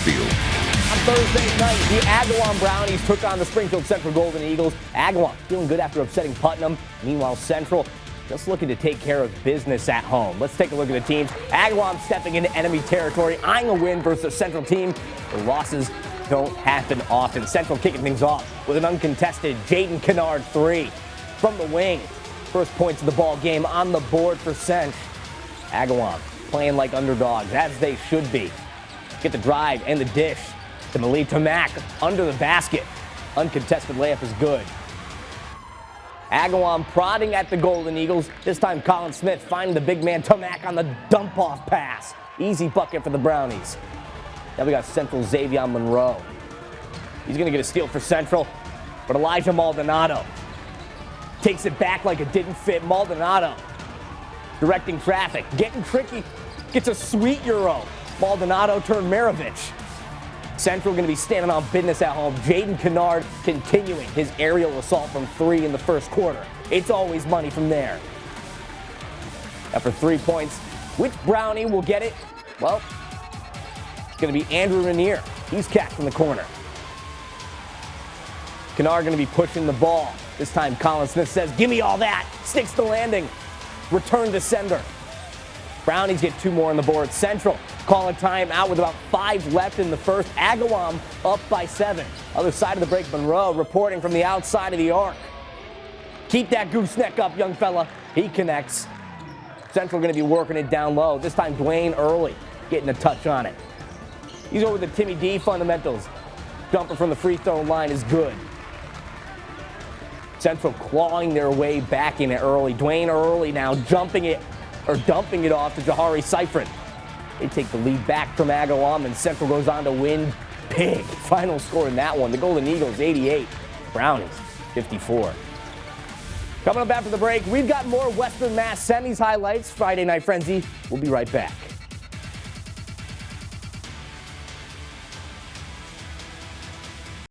Springfield. On Thursday night, the Agawam Brownies took on the Springfield Central Golden Eagles. Agawam feeling good after upsetting Putnam. Meanwhile, Central just looking to take care of business at home. Let's take a look at the teams. Agawam stepping into enemy territory, eyeing a win versus a Central team. The losses don't happen often. Central kicking things off with an uncontested Jaden Kennard 3 from the wing. First points of the ball game on the board for Cent. Agawam playing like underdogs, as they should be. Get the drive and the dish to Malik Tamak under the basket. Uncontested layup is good. Agawam prodding at the Golden Eagles. This time Colin Smith finding the big man Tamak on the dump-off pass. Easy bucket for the Brownies. Now we got Central Xavier Monroe. He's going to get a steal for Central, but Elijah Maldonado takes it back like it didn't fit. Maldonado directing traffic, getting tricky, gets a sweet Euro. Maldonado turned Maravich. Central going to be standing on business at home. Jaden Kennard continuing his aerial assault from 3 in the first quarter. It's always money from there. After 3 points, which Brownie will get it? Well, it's going to be Andrew Rainier. He's catch from the corner. Kennard going to be pushing the ball. This time Colin Smith says, "Give me all that." Sticks the landing. Return to sender. Brownies get 2 more on the board. Central calling time out with about 5 left in the first. Agawam up by 7. Other side of the break, Monroe reporting from the outside of the arc. Keep that gooseneck up, young fella. He connects. Central going to be working it down low. This time Dwayne Early getting a touch on it. He's over the Timmy D fundamentals. Jumper from the free throw line is good. Central clawing their way back in it early. Dwayne Early now dumping it off to Jahari Seifert. They take the lead back from Agawam, and Central goes on to win big. Final score in that one, the Golden Eagles 88, Brownies 54. Coming up after the break, we've got more Western Mass semis highlights. Friday Night Frenzy. We'll be right back.